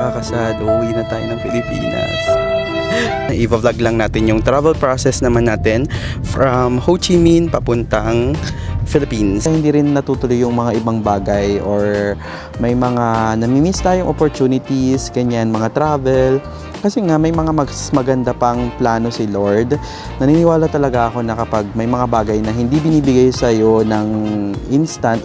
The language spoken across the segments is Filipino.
nakakasad, uuwi na tayo ng Pilipinas. I-vlog lang natin yung travel process naman natin from Ho Chi Minh papuntang Philippines. Hindi rin natutuloy yung mga ibang bagay or may mga namimiss tayong opportunities, ganyan, mga travel. Kasi nga may mga maganda pang plano si Lord. Naniniwala talaga ako na kapag may mga bagay na hindi binibigay sa'yo ng instant,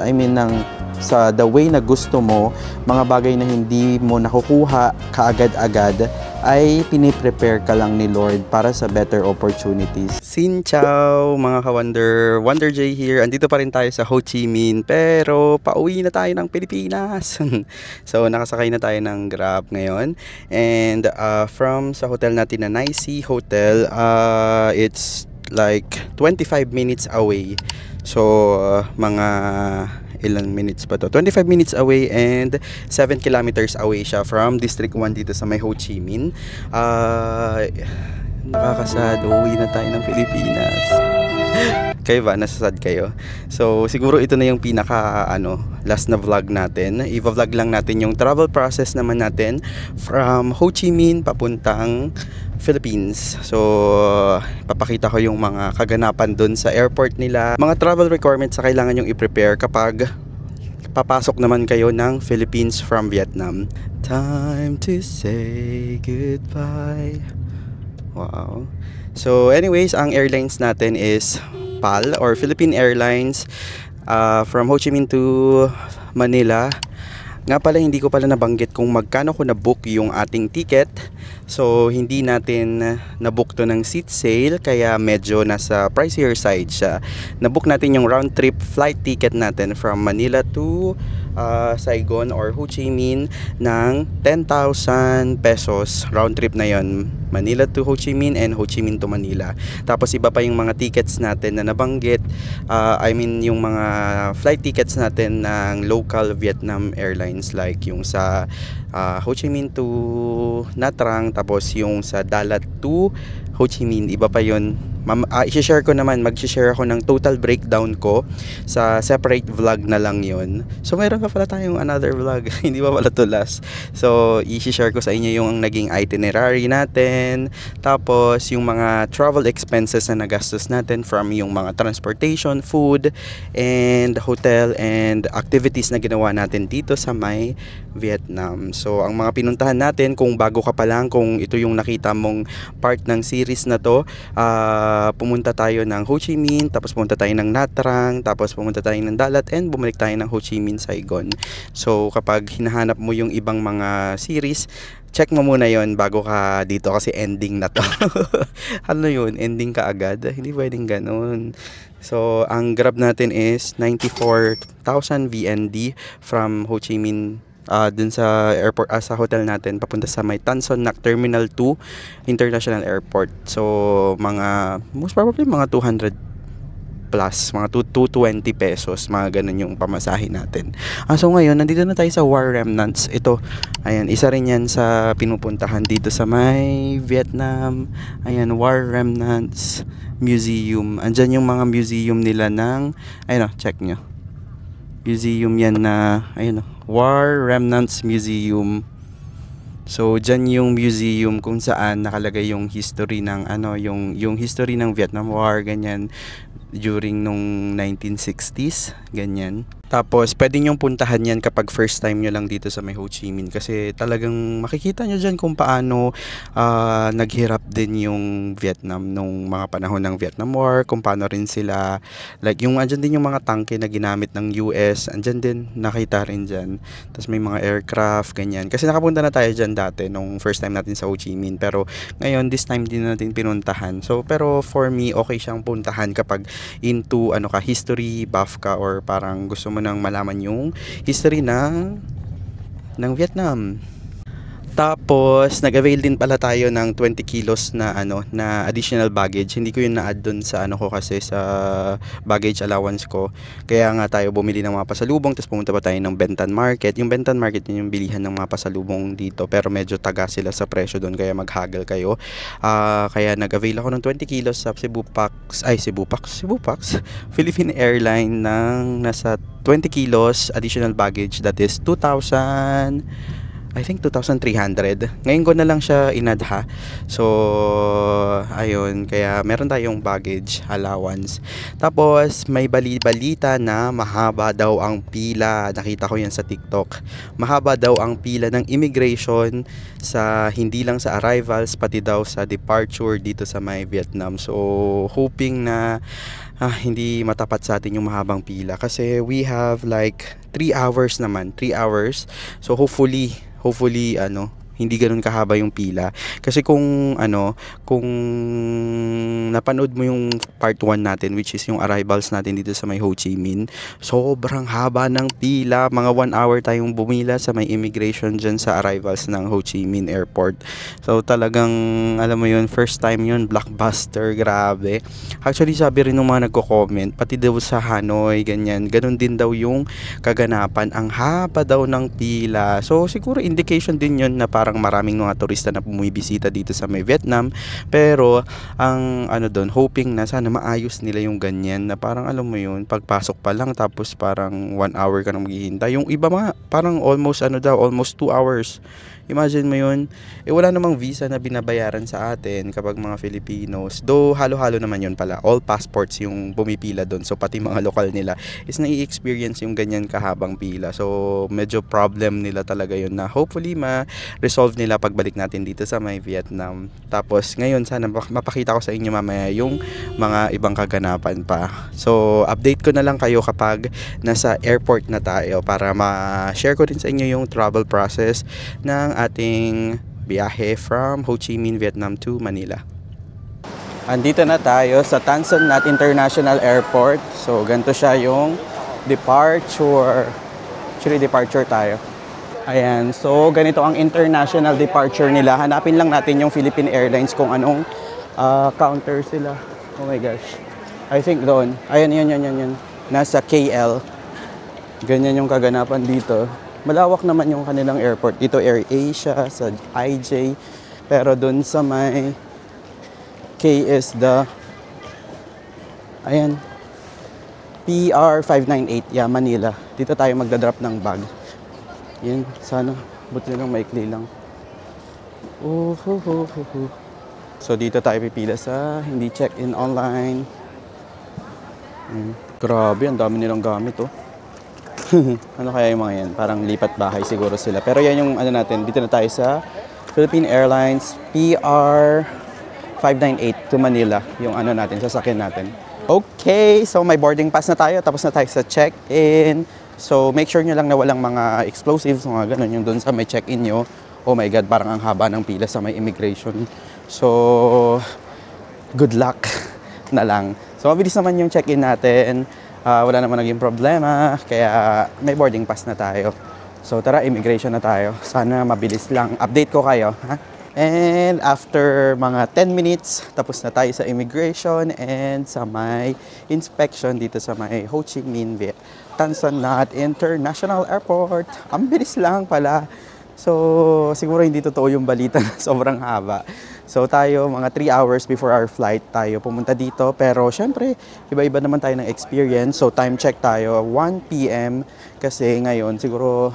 sa the way na gusto mo, mga bagay na hindi mo nakukuha kaagad-agad, ay piniprepare ka lang ni Lord para sa better opportunities. Xin ciao mga ka-Wonder, Wonder J here. Andito pa rin tayo sa Ho Chi Minh pero pauwi na tayo ng Pilipinas. So nakasakay na tayo ng Grab ngayon. And from sa hotel natin na Nicey Hotel, it's like 25 minutes away. So mga ilan minutes pa to? 25 minutes away and 7 kilometers away siya from District 1 dito sa may Ho Chi Minh. Nakakasad, uuwi na tayo ng Pilipinas. Kayo ba? Nasasad kayo? So siguro ito na yung pinaka last na vlog natin. I-vlog lang natin yung travel process naman natin from Ho Chi Minh papuntang Philippines. So papakita ko yung mga kaganapan dun sa airport nila, mga travel requirements na kailangan yung i-prepare kapag papasok naman kayo ng Philippines from Vietnam. Time to say goodbye. Wow. So anyways, ang airlines natin is PAL or Philippine Airlines, from Ho Chi Minh to Manila. Nga pala, hindi ko pala nabanggit kung magkano ko na-book yung ating ticket. So hindi natin na-book to ng seat sale, kaya medyo nasa pricier side siya. Na-book natin yung round trip flight ticket natin from Manila to Saigon or Ho Chi Minh ng 10,000 pesos. Round trip na yon, Manila to Ho Chi Minh and Ho Chi Minh to Manila. Tapos iba pa yung mga tickets natin na nabanggit, yung mga flight tickets natin ng local Vietnam Airlines, like yung sa Ho Chi Minh to Nha Trang, tapos yung sa Dalat to Ho Chi Minh, iba pa yun. I-share ko naman, mag-share ako ng total breakdown ko sa separate vlog na lang yon. So meron pa pala tayong another vlog, hindi pa pala to last. So i-share ko sa inyo yung naging itinerary natin, tapos yung mga travel expenses na nagastos natin from yung mga transportation, food, and hotel, and activities na ginawa natin dito sa may Vietnam. So ang mga pinuntahan natin, kung bago ka pa lang, kung ito yung nakita mong part ng series na to, pumunta tayo ng Ho Chi Minh, tapos pumunta tayo ng Nha Trang, tapos pumunta tayo ng Dalat, and bumalik tayo ng Ho Chi Minh, Saigon. So kapag hinahanap mo yung ibang mga series, check mo muna yon bago ka dito, kasi ending na to. Ano yun? Ending ka agad? Hindi pwedeng ganun. So ang Grab natin is 94,000 VND from Ho Chi Minh dun sa airport, sa hotel natin, papunta sa may Tan Son Nhat Terminal 2 International Airport. So most probably mga 200 plus, mga 220 pesos, mga ganun yung pamasahe natin. So ngayon, nandito na tayo sa War Remnants. Ito, ayan, isa rin yan sa pinupuntahan dito sa may Vietnam. Ayan, War Remnants Museum. Andyan yung mga museum nila ng, ayun, check nyo. Museum yan na, ayun, War Remnants Museum. So dyan yung museum kung saan nakalagay yung history ng yung history ng Vietnam War, ganyan, during nung 1960s, ganyan. Tapos pwede nyong puntahan yan kapag first time nyo lang dito sa may Ho Chi Minh, kasi talagang makikita nyo dyan kung paano naghirap din yung Vietnam nung mga panahon ng Vietnam War, kung paano rin sila, like yung andyan din yung mga tangke na ginamit ng US, andyan din, nakita rin dyan. Tapos may mga aircraft, ganyan, kasi nakapunta na tayo dyan dati nung first time natin sa Ho Chi Minh, pero ngayon this time din natin pinuntahan. So pero for me, okay siyang puntahan kapag into history buff ka, or parang gusto mo nang malaman yung history ng Vietnam. Tapos nag-avail din pala tayo ng 20 kilos na na additional baggage. Hindi ko yun na-add dun sa ko, kasi sa baggage allowance ko. Kaya nga tayo bumili ng mga pasalubong, tapos pumunta pa tayo ng Bentan Market. Yung Bentan Market yun yung bilihan ng mga pasalubong dito, pero medyo taga sila sa presyo doon, kaya mag-haggle kayo. Kaya nag-avail ako ng 20 kilos sa Cebu Pax Philippine Airline ng nasa 20 kilos additional baggage, that is 2,000 I think 2,300. Ngayon ko na lang siya inadha. So, ayun. Kaya meron tayong baggage allowance. Tapos, may balita na mahaba daw ang pila. Nakita ko yan sa TikTok. Mahaba daw ang pila ng immigration sa hindi lang sa arrivals, pati daw sa departure dito sa may Vietnam. So, hoping na hindi matapat sa atin yung mahabang pila. Kasi we have like 3 hours naman. 3 hours. So, hopefully hindi ganoon kahaba yung pila. Kasi kung napanood mo yung part 1 natin, which is yung arrivals natin dito sa may Ho Chi Minh, sobrang haba ng pila. Mga 1 hour tayong bumila sa may immigration dyan sa arrivals ng Ho Chi Minh Airport. So talagang, alam mo yun, first time yun, blockbuster, grabe. Actually, sabi rin ng mga nagko-comment, pati daw sa Hanoi, ganyan, ganun din daw yung kaganapan. Ang haba daw ng pila. So siguro indication din yun na parang maraming mga turista na bumibisita dito sa may Vietnam, pero ang doon, hoping na sana maayos nila yung ganyan na parang alam mo yun, pagpasok pa lang tapos parang 1 hour ka nang maghihintay. Yung iba parang almost 2 hours. Imagine mo yun, wala namang visa na binabayaran sa atin kapag mga Filipinos. Though halo-halo naman yun pala, all passports yung bumipila doon. So pati mga lokal nila is nai-experience yung ganyan kahabang pila. So medyo problem nila talaga yun na hopefully ma-resolve nila pagbalik natin dito sa may Vietnam. Tapos ngayon sana mapakita ko sa inyo mamaya yung mga ibang kaganapan pa. So update ko na lang kayo kapag nasa airport na tayo para ma-share ko rin sa inyo yung travel process ng ating biyahe from Ho Chi Minh, Vietnam to Manila. Andito na tayo sa Tan Son Nhat International Airport. So ganito siya yung departure. Actually departure tayo. Ayan, so ganito ang international departure nila. Hanapin lang natin yung Philippine Airlines kung anong counter sila. Oh my gosh. I think doon. Ayan, yan. Nasa KL. Ganyan yung kaganapan dito. Malawak naman yung kanilang airport. Dito AirAsia, sa IJ. Pero doon sa may KSDA. Ayan. PR 598. Yeah, Manila. Dito tayo magdadrop ng bag. Yan, sana. Buti lang, maikli lang. So dito tayo pipila sa hindi check-in online. Grabe, ang dami nilang gamit oh. Ano kaya yung mga yan? Parang lipat bahay siguro sila. Pero yan yung natin. Dito na tayo sa Philippine Airlines PR 598 to Manila. Yung natin, sasakyan natin. Okay, so may boarding pass na tayo. Tapos na tayo sa check-in. So make sure nyo lang na walang mga explosives, mga ganun yung doon sa may check-in nyo. Oh my God, parang ang haba ng pila sa may immigration. So, good luck na lang. So mabilis naman yung check-in natin. Wala naman naging problema, kaya may boarding pass na tayo. So tara, immigration na tayo. Sana mabilis lang. Update ko kayo. Ha? And after mga 10 minutes, tapos na tayo sa immigration and sa may inspection dito sa may Ho Chi Minh Tan Son Nhat International Airport. Ang bilis lang pala. So siguro hindi totoo yung balita na sobrang haba. So tayo mga 3 hours before our flight tayo pumunta dito, pero syempre iba-iba naman tayo ng experience. So time check tayo 1 PM kasi ngayon siguro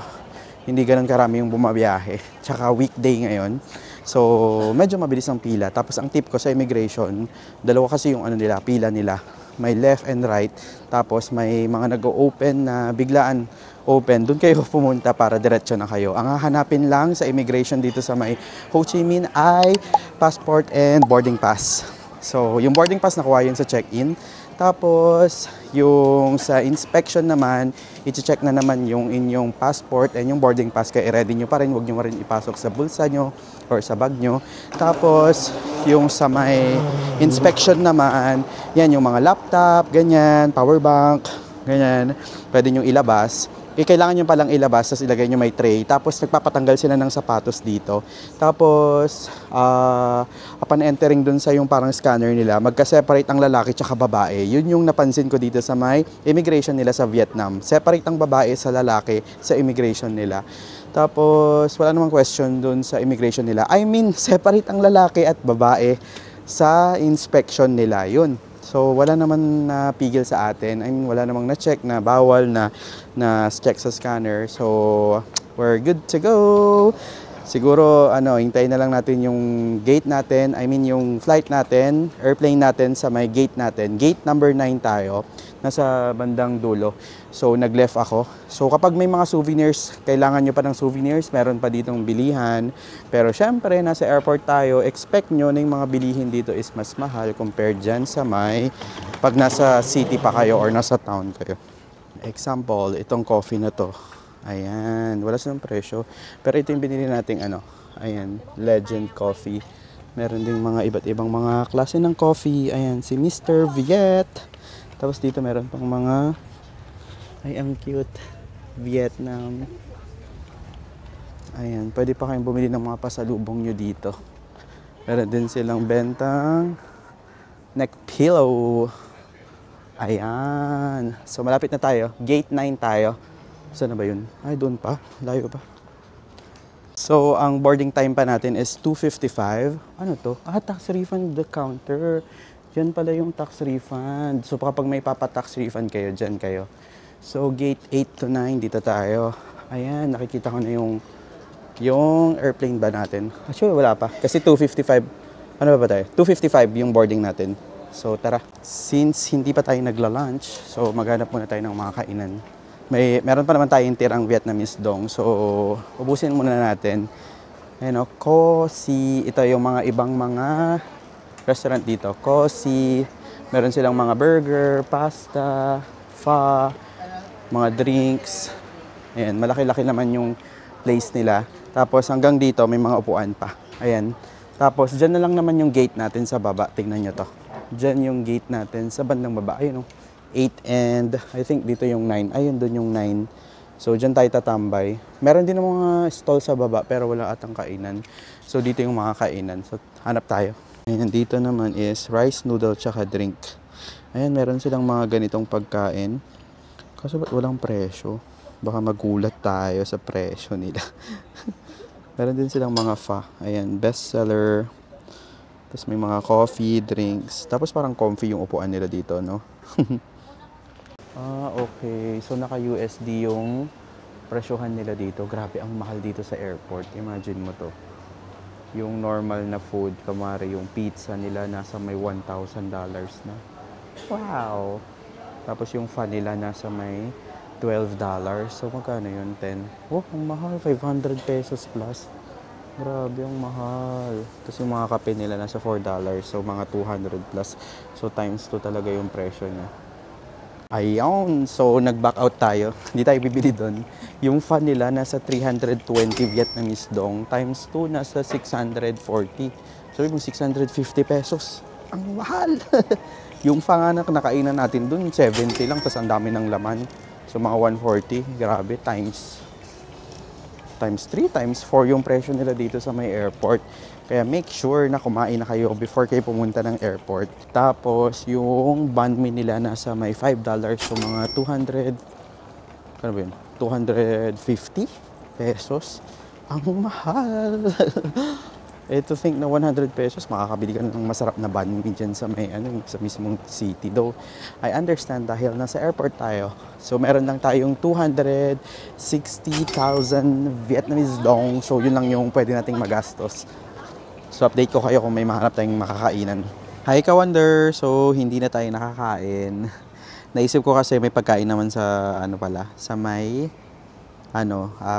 hindi ganun karami yung bumabiyahe, tsaka weekday ngayon. So medyo mabilis ang pila. Tapos ang tip ko sa immigration, dalawa kasi yung pila nila. May left and right, tapos may mga nag-open na biglaan open, doon kayo pumunta para diretso na kayo. Ang hahanapin lang sa immigration dito sa may Ho Chi Minh ay passport and boarding pass. So, yung boarding pass nakuha yun sa check-in. Tapos, yung sa inspection naman, i-check na naman yung inyong passport and yung boarding pass. Kaya i-ready nyo pa rin, huwag nyo pa rin ipasok sa bulsa nyo or sa bag nyo. Tapos, yung sa may inspection naman, yan yung mga laptop, ganyan, power bank, ganyan, pwede nyo ilabas. Kailangan nyo palang ilabas, tapos ilagay nyo may tray. Tapos nagpapatanggal sila ng sapatos dito. Tapos, upon entering dun sa yung parang scanner nila, magka-separate ang lalaki tsaka babae. Yun yung napansin ko dito sa may immigration nila sa Vietnam. Separate ang babae sa lalaki sa immigration nila. Tapos, wala namang question dun sa immigration nila. I mean, separate ang lalaki at babae sa inspection nila. Yun. So, wala naman na pigil sa atin. I mean, wala namang na-check na bawal na check sa scanner. So, we're good to go. Siguro, hintayin na lang natin yung gate natin, yung flight natin, airplane natin sa may gate natin. Gate number 9 tayo, nasa bandang dulo. So, nag-left ako. So, kapag may mga souvenirs, kailangan nyo pa ng souvenirs, meron pa ditong bilihan. Pero, syempre, nasa airport tayo, expect nyo na yung mga bilihin dito is mas mahal compared dyan sa may, pag nasa city pa kayo or nasa town kayo. Example, itong coffee na to. Ayan, wala silang presyo. Pero ito yung binili nating ayan, Legend Coffee. Meron ding mga iba't ibang mga klase ng coffee. Ayan, si Mr. Viet. Tapos dito meron pang mga, ay ang cute, Vietnam. Ayan, pwede pa kayong bumili ng mga pasalubong nyo dito. Meron din silang bentang neck pillow. Ayan. So malapit na tayo. Gate 9 tayo. Saan na ba yun? Ay, doon pa. Layo pa. So, ang boarding time pa natin is 2:55. Ano to? Tax refund the counter. Diyan pala yung tax refund. So, kapag may papa-tax refund kayo, dyan kayo. So, gate 8 to 9, dito tayo. Ayan, nakikita ko na yung airplane ba natin. Actually, wala pa. Kasi 2:55. Ano ba tayo? 2:55 yung boarding natin. So, tara. Since hindi pa tayo nagla-lunch, so maghanap muna tayo ng mga kainan. Meron pa naman tayong tirang Vietnamese dong. So, ubusin muna natin. Ayan Cosi. Ito yung mga ibang mga restaurant dito. Cosi. Meron silang mga burger, pasta, pho, mga drinks. Ayan, malaki-laki naman yung place nila. Tapos hanggang dito may mga upuan pa. Ayan. Tapos dyan na lang naman yung gate natin sa baba. Tingnan nyo to. Dyan yung gate natin sa bandang baba. Ayun 8 and I think dito yung 9. Ayun, doon yung 9. So, dyan tayo tatambay. Meron din mga stall sa baba pero wala atang kainan. So, dito yung mga kainan. So, hanap tayo. Ayan, dito naman is rice, noodle, tsaka drink. Ayan, meron silang mga ganitong pagkain. Kaso ba't walang presyo? Baka magulat tayo sa presyo nila. Meron din silang mga pho. Ayan, bestseller. Tapos may mga coffee, drinks. Tapos parang comfy yung upuan nila dito, no? Okay. So, naka-USD yung presyohan nila dito. Grabe, ang mahal dito sa airport. Imagine mo to. Yung normal na food, kamari yung pizza nila, nasa may $1,000 na. Wow! Tapos yung pho nila, nasa may $12. So, magkano yun? 10. Oh, ang mahal. 500 pesos plus. Grabe, ang mahal. Tapos yung mga kape nila, nasa $4. So, mga 200 plus. So, times 2 talaga yung presyo niya. Ayun, so nag-back out tayo. Hindi tayo bibili doon. Yung pho nila nasa 320 Vietnamese dong times 2 nasa 640. So yung 650 pesos. Ang mahal. Yung pho nga na nakainan natin doon 70 lang tapos ang dami ng laman. So mga 140, grabe, times 3, times 4 yung presyo nila dito sa may airport. Kaya make sure na kumain na kayo before kayo pumunta ng airport. Tapos, yung banh mi nila nasa may $5. So, mga 200, ano ba yun? 250 pesos. Ang mahal. To think na 100 pesos, makakabili ka ng masarap na banh mi dyan sa may, sa mismong city. Though, I understand dahil nasa airport tayo. So, meron lang tayong 260,000 Vietnamese dong. So, yun lang yung pwede nating magastos. So, update ko kayo kung may mahanap tayong makakainan. Hi, Ka-Wonder! So, hindi na tayo nakakain. Naisip ko kasi may pagkain naman sa, sa may,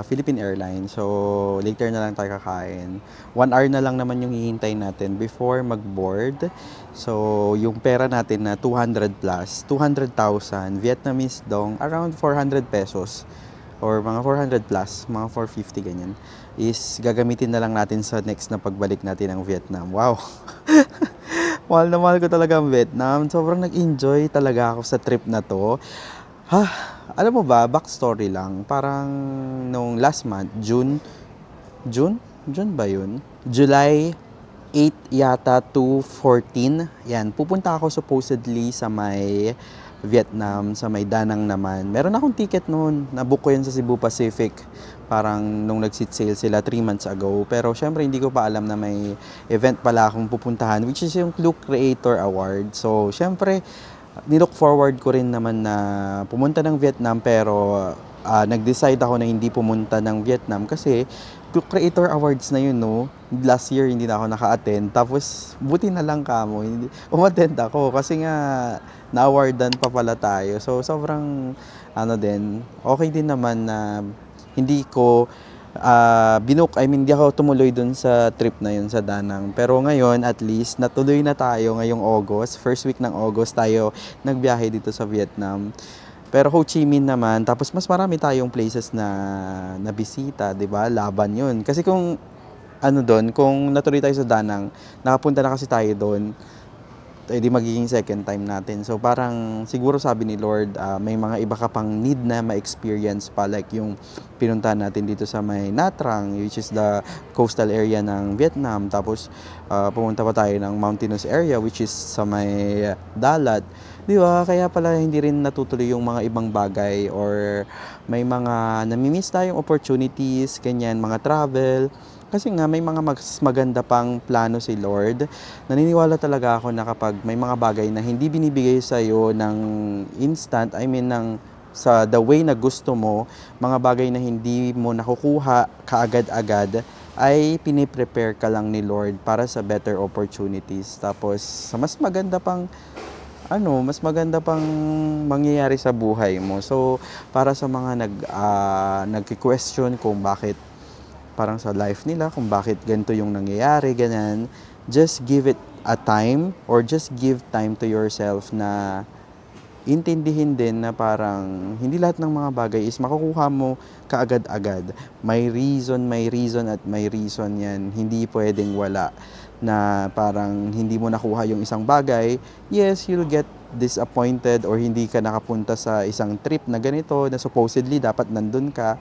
Philippine Airlines. So, later na lang tayo kakain. 1 hour na lang naman yung hihintayin natin before mag-board. So, yung pera natin na 200 plus, 200,000 Vietnamese dong, around 400 pesos. Or mga 400 plus, mga 450 ganyan, is gagamitin na lang natin sa next na pagbalik natin ng Vietnam. Wow! Mahal na mahal ko talaga ang Vietnam. Sobrang nag-enjoy talaga ako sa trip na to. Alam mo ba, backstory lang, parang nung last month, June ba yun? July 8 yata to 14. Yan, pupunta ako supposedly sa may Vietnam, sa may Da Nang naman. Meron akong ticket noon. Nabook ko yun sa Cebu Pacific. Parang nung nag-seat sale sila 3 months ago. Pero syempre hindi ko pa alam na may event pala akong pupuntahan, which is yung Klook Creator Award. So syempre, nilook forward ko rin naman na pumunta ng Vietnam, pero nag-decide ako na hindi pumunta ng Vietnam kasi Creator Awards na yun, no? Last year hindi na ako naka-attend. Tapos buti na lang kamo, hindi umattend ako kasi nga na-awardan pa pala tayo. So sobrang din, okay din naman na hindi ko hindi ako tumuloy dun sa trip na yun sa Danang. Pero ngayon, at least, natuloy na tayo ngayong August. First week ng August tayo nagbiyahe dito sa Vietnam. Pero Ho Chi Minh naman, tapos mas marami tayong places na bisita, 'di ba? Laban 'yun. Kasi kung kung natuloy tayo sa Danang, nakapunta na kasi tayo doon, di magiging second time natin. So parang siguro sabi ni Lord, may mga iba ka pang need na ma-experience pa, like yung pinuntahan natin dito sa may Nha Trang, which is the coastal area ng Vietnam. Tapos pumunta pa tayo ng mountainous area, which is sa may dalat. Di ba? Kaya pala hindi rin natutuloy yung mga ibang bagay, or may mga namimiss tayong opportunities, ganyan, mga travel. Kasi nga may mga mas maganda pang plano si Lord. Naniniwala talaga ako na kapag may mga bagay na hindi binibigay sa iyo ng instant, sa the way na gusto mo, mga bagay na hindi mo nakukuha kaagad-agad, ay piniprepare ka lang ni Lord para sa better opportunities. Tapos sa mas maganda pang mangyayari sa buhay mo. So para sa mga nagki-question kung bakit parang sa life nila, kung bakit ganito yung nangyayari, ganyan, just give it a time, or just give time to yourself na intindihin din na parang hindi lahat ng mga bagay is makukuha mo kaagad-agad. May reason at may reason yan. Hindi pwedeng wala na parang hindi mo nakuha yung isang bagay. Yes, you'll get disappointed, or hindi ka nakapunta sa isang trip na ganito na supposedly dapat nandun ka.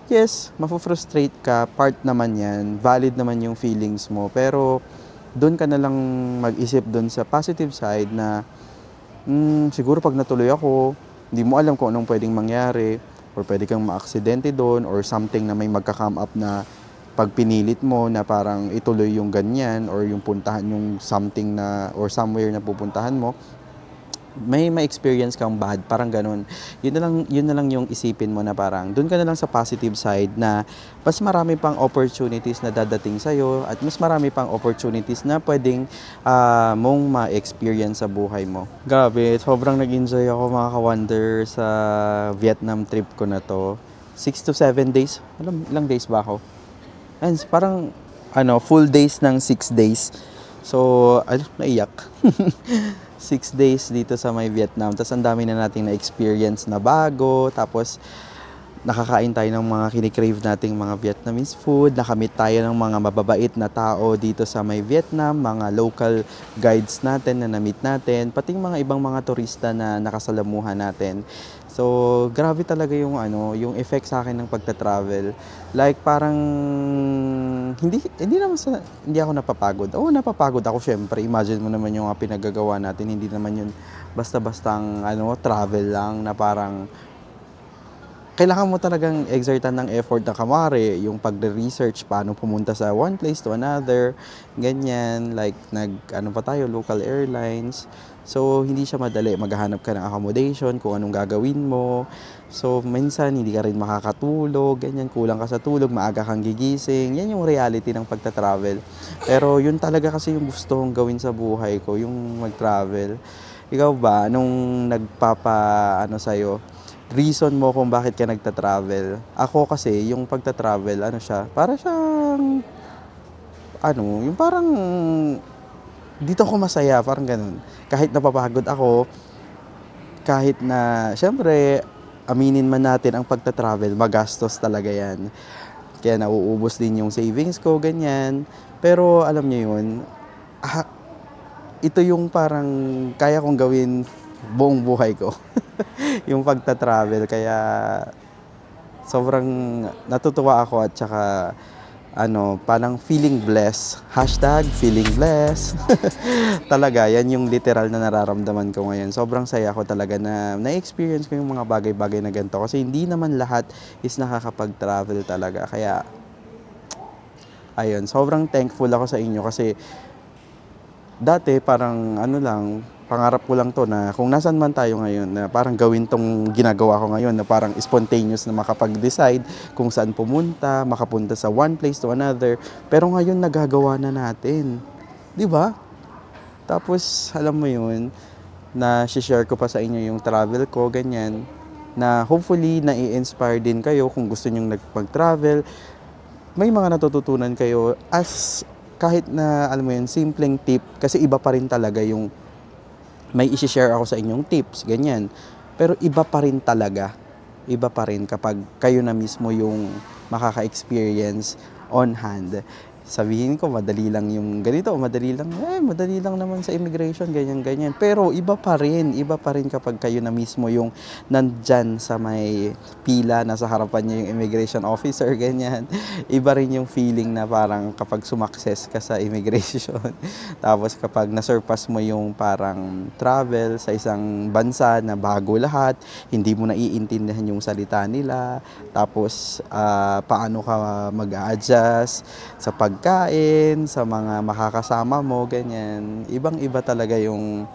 Yes, mafufrustrate ka, part naman yan, valid naman yung feelings mo, pero doon ka na lang mag-isip doon sa positive side na siguro pag natuloy ako, hindi mo alam kung anong pwedeng mangyari, or pwede kang ma-aksidente doon, or something na may magka-come up na pag pinilit mo na parang ituloy yung ganyan, or yung puntahan yung something na, or somewhere na pupuntahan mo, may ma-experience kang bad, parang ganun. Yun na lang yung isipin mo na parang doon ka na lang sa positive side na mas marami pang opportunities na dadating sa'yo, at mas marami pang opportunities na pwedeng mong ma-experience sa buhay mo. Grabe, sobrang nag-enjoy ako mga ka-wonder sa Vietnam trip ko na to. 6 to 7 days. Ilang days ba ako? And parang full days ng 6 days. So, naiyak. 6 days dito sa may Vietnam. Tapos ang dami na nating na-experience na bago. Tapos nakakain tayo ng mga kinikrave nating mga Vietnamese food. Nakamit tayo ng mga mababait na tao dito sa may Vietnam. Mga local guides natin na na-meet natin. Pati mga ibang mga turista na nakasalamuhan natin. So, grabe talaga yung effect sa akin ng pagta-travel. Like parang hindi ako napapagod. Oo, napapagod ako syempre. Imagine mo naman yung pinagagawa natin, hindi naman yun basta-bastang travel lang na parang kailangan mo talagang exertan ng effort na kamari, yung pagre-research, paano pumunta sa one place to another, ganyan, like pa tayo, local airlines. So, hindi siya madali. Maghahanap ka ng accommodation, kung anong gagawin mo. So, minsan, hindi ka rin makakatulog, ganyan, kulang ka sa tulog, maaga kang gigising. Yan yung reality ng pagta-travel. Pero, yun talaga kasi yung gusto kong gawin sa buhay ko, yung mag-travel. Ikaw ba, nung sa'yo, reason mo kung bakit ka nagta-travel? Ako kasi, yung pagta-travel, para siyang, yung parang, dito ako masaya, parang ganun. Kahit napapagod ako, kahit na, syempre, aminin man natin ang pagta-travel, magastos talaga yan. Kaya nauubos din yung savings ko, ganyan. Pero, alam niyo yun, ito yung parang kaya kong gawin buong buhay ko. Yung pagta-travel, kaya sobrang natutuwa ako, at saka parang feeling blessed. #feeling blessed. Talaga, yan yung literal na nararamdaman ko ngayon. Sobrang saya ko talaga na na-experience ko yung mga bagay-bagay na ganito. Kasi hindi naman lahat is nakakapag-travel talaga. Kaya, ayun, sobrang thankful ako sa inyo kasi Dati parang ano lang, pangarap ko lang 'to na kung nasaan man tayo ngayon na parang gawin 'tong ginagawa ko ngayon na parang spontaneous na makapag-decide kung saan pumunta, makapunta sa one place to another. Pero ngayon nagagawa na natin, 'di ba? Tapos alam mo 'yun, na share ko pa sa inyo yung travel ko, ganyan, na hopefully nai-inspire din kayo kung gusto nyong mag-travel. May mga natututunan kayo as kahit na alam mo yun, simpleng tip kasi iba pa rin talaga yung may i-share ako sa inyong tips, ganyan. Pero iba pa rin talaga, iba pa rin kapag kayo na mismo yung makaka-experience on hand. Sabihin ko, madali lang yung ganito, madali lang naman sa immigration, ganyan, ganyan. Pero iba pa rin kapag kayo na mismo yung nandyan sa may pila, nasa harapan niya yung immigration officer, ganyan. Iba rin yung feeling na parang kapag sumakses ka sa immigration. Tapos kapag nasurpass mo yung parang travel sa isang bansa na bago lahat, hindi mo naiintindihan yung salita nila, tapos paano ka mag-a-adjust sa pagkain, sa mga makakasama mo, ganyan. Ibang-iba talaga yung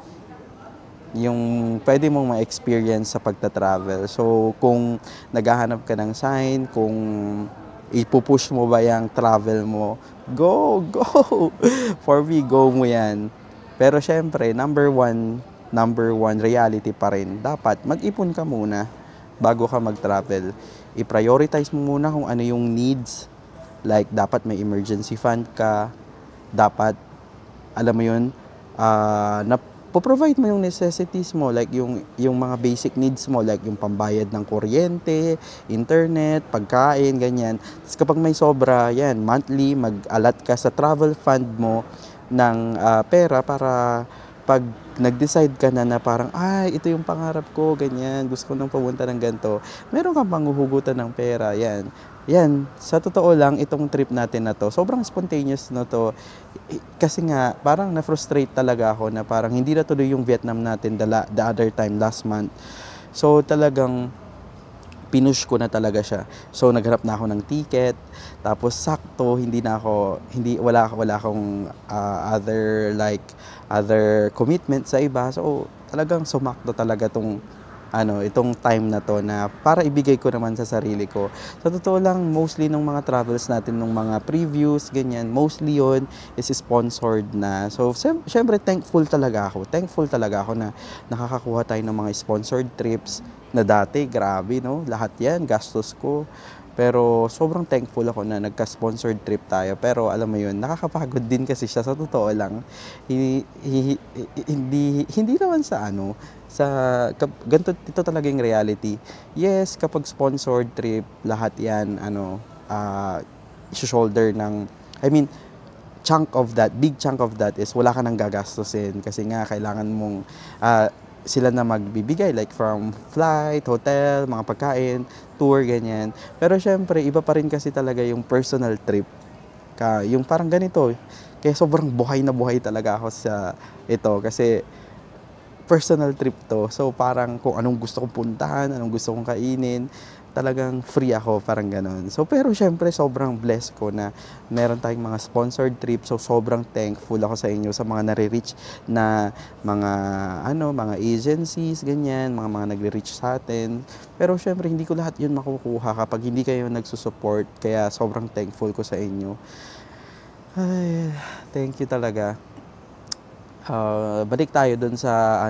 pwede mong ma-experience sa pagta-travel. So, kung naghahanap ka ng sign, kung ipupush mo ba yung travel mo, go, go! For me, go mo yan. Pero syempre, number one reality pa rin. Dapat mag-ipon ka muna bago ka mag-travel. I-prioritize mo muna kung ano yung needs. Like, dapat may emergency fund ka. Dapat, alam mo yun, na provide mo yung necessities mo, like yung mga basic needs mo, like yung pambayad ng kuryente, internet, pagkain, ganyan. Tapos kapag may sobra, yan, monthly, mag-alat ka sa travel fund mo ng pera para pag nag-decide ka na parang, ay, ito yung pangarap ko, ganyan, gusto ko nang pumunta ng ganito, meron kang panghuhugutan ng pera, yan. Yan, sa totoo lang, itong trip natin na to, sobrang spontaneous na to. Kasi nga, parang na-frustrate talaga ako na parang hindi na tuloy yung Vietnam natin the other time, last month. So, talagang pinush ko na talaga siya. So, naghanap na ako ng ticket. Tapos, sakto, wala akong other commitment sa iba. So, talagang sumakto talaga itong time na to na para ibigay ko naman sa sarili ko. Sa totoo lang, mostly ng mga travels natin, ng mga previews, ganyan, mostly yon is sponsored na. So, syempre, thankful talaga ako na nakakakuha tayo ng mga sponsored trips na dati, grabe, no? Lahat yan, gastos ko. Pero sobrang thankful ako na nagka-sponsored trip tayo. Pero alam mo yun, nakakapagod din kasi siya sa totoo lang. Hindi naman ganito, ito talaga yung reality. Yes, kapag sponsored trip, lahat yan, shoulder ng, big chunk of that is wala ka nang gagastusin kasi nga kailangan mong sila na magbibigay like from flight, hotel, mga pagkain, tour, ganyan. Pero syempre, iba pa rin kasi talaga yung personal trip. Yung parang ganito. Kaya sobrang buhay na buhay talaga ako sa ito kasi personal trip to. So parang kung anong gusto kong puntahan, anong gusto kong kainin, talagang free ako, parang ganon. So pero syempre sobrang blessed ko na meron tayong mga sponsored trip. So sobrang thankful ako sa inyo sa mga nare-reach na mga agencies, ganyan, mga nagre-reach sa atin. Pero syempre hindi ko lahat yun makukuha kapag hindi kayo nagsusupport. Kaya sobrang thankful ko sa inyo. Ay, thank you talaga. Balik tayo dun sa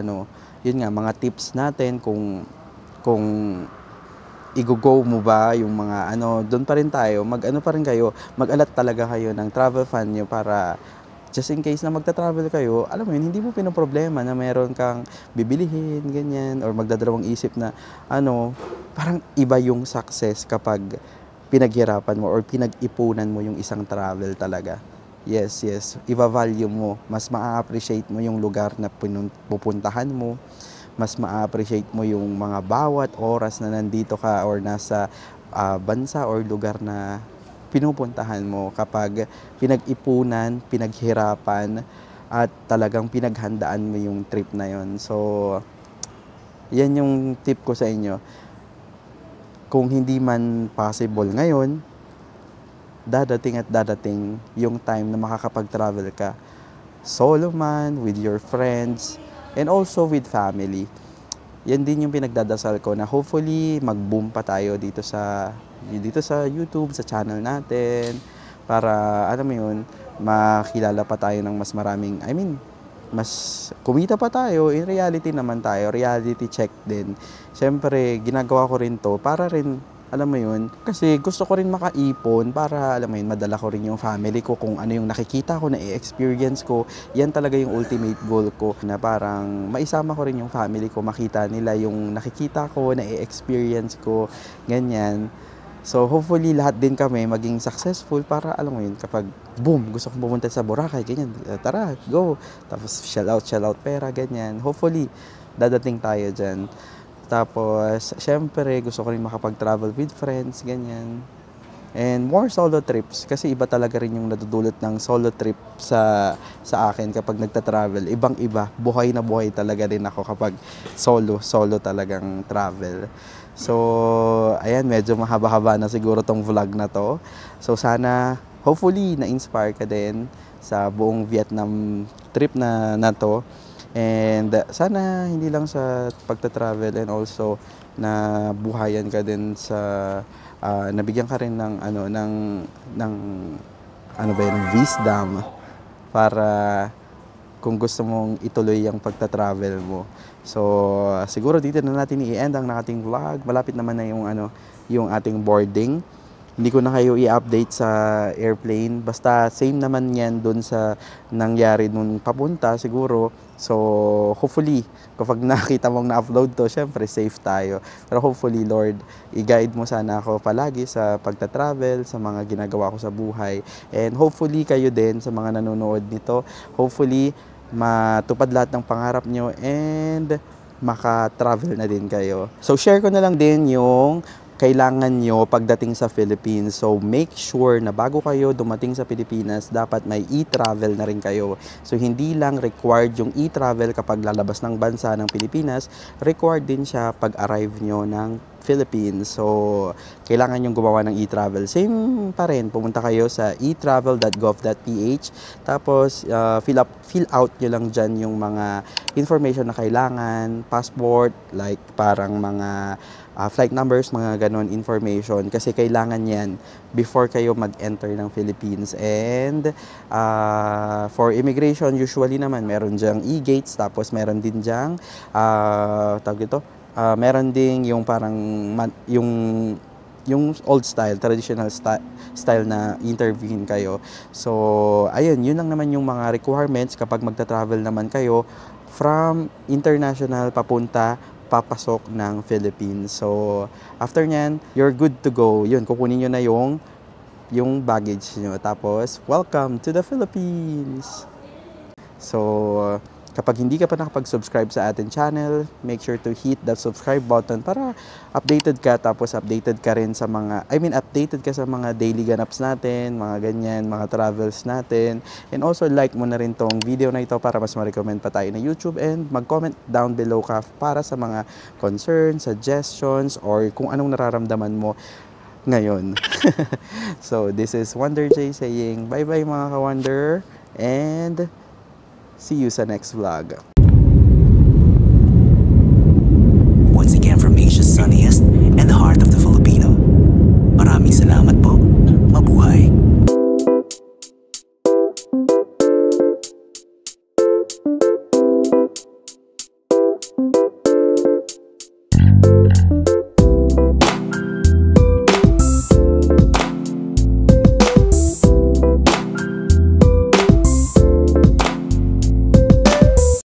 yun nga, mga tips natin kung i-go mo ba yung mga doon pa rin tayo, mag-alat talaga kayo ng travel fund nyo para just in case na magta-travel kayo, alam mo yun, hindi mo pinoproblema na meron kang bibilihin, ganyan, or magdadalawang isip na parang iba yung success kapag pinaghirapan mo or pinag-ipunan mo yung isang travel talaga. Yes, i-value mo, mas ma-appreciate mo yung lugar na pupuntahan mo, mas ma-appreciate mo yung mga bawat oras na nandito ka or nasa bansa or lugar na pinupuntahan mo kapag pinag-ipunan, pinaghirapan, at talagang pinaghandaan mo yung trip na yon. So, yan yung tip ko sa inyo. Kung hindi man possible ngayon, dadating yung time na makakapag-travel ka. solo man, with your friends, and also with family. Yan din yung pinagdadasal ko na hopefully mag-boom pa tayo dito sa YouTube, sa channel natin, para alam mo yun, makilala pa tayo ng mas maraming, mas kumita pa tayo. In reality naman tayo, reality check din. Siyempre, ginagawa ko rin to para rin, alam mo yun, kasi gusto ko rin makaipon para, alam mo yun, madala ko rin yung family ko kung ano yung nakikita ko, na-experience ko. Yan talaga yung ultimate goal ko, na parang maisama ko rin yung family ko, makita nila yung nakikita ko, na-experience ko, ganyan. So, hopefully, lahat din kami maging successful para, alam mo yun, kapag, boom, gusto kong pumunta sa Boracay, ganyan, tara, go. Tapos, shell out pera, ganyan. Hopefully, dadating tayo dyan. Tapos, syempre, gusto ko rin makapag-travel with friends, ganyan. And more solo trips, kasi iba talaga rin yung nadudulot ng solo trip sa akin kapag nagta-travel. Ibang-iba, buhay na buhay talaga rin ako kapag solo talagang travel. So, ayan, medyo mahaba-haba na siguro tong vlog na to. So, sana, hopefully, na-inspire ka din sa buong Vietnam trip na to. And sana hindi lang sa pagta-travel, and also na buhayan ka din sa nabigyan ka rin ng wisdom para kung gusto mong ituloy yung pagta-travel mo. So, siguro dito na natin i-end ang ating vlog. Malapit naman na yung ating boarding. Hindi ko na kayo i-update sa airplane. Basta same naman yan dun sa nangyari nung papunta siguro. So, hopefully, kapag nakita mong na-upload to, syempre safe tayo. Pero hopefully, Lord, i-guide mo sana ako palagi sa pagta-travel, sa mga ginagawa ko sa buhay. And hopefully, kayo din sa mga nanonood nito, hopefully, matupad lahat ng pangarap nyo and maka-travel na din kayo. So, share ko na lang din yung kailangan nyo pagdating sa Philippines. So, make sure na bago kayo dumating sa Pilipinas, dapat may e-travel na rin kayo. So, hindi lang required yung e-travel kapag lalabas ng bansa ng Pilipinas, required din siya pag arrive nyo ng Philippines. So, kailangan yung gumawa ng e-travel. Same pa rin, pumunta kayo sa etravel.gov.ph, tapos fill out nyo lang dyan yung mga information na kailangan, passport, like parang mga flight numbers, mga ganon information, kasi kailangan yan before kayo mag-enter ng Philippines. And for immigration, usually naman meron dyang e-gates, tapos meron din dyang meron ding yung parang yung old style, traditional style na interviewin kayo. So, ayun, yun lang naman yung mga requirements kapag magta-travel naman kayo from international papasok ng Philippines. So, after nyan, you're good to go. Yun, kukunin nyo na yung baggage nyo. Tapos, welcome to the Philippines! So, kapag hindi ka pa nakapag-subscribe sa ating channel, make sure to hit that subscribe button para updated ka, tapos updated ka rin sa updated ka sa mga daily ganaps natin, mga ganyan, mga travels natin. And also, like mo na rin tong video na ito para mas ma-recommend pa tayo na YouTube, and mag-comment down below ka para sa mga concerns, suggestions, or kung anong nararamdaman mo ngayon. So, this is Wonder J saying bye-bye mga ka-Wonder, and see you sa next vlog.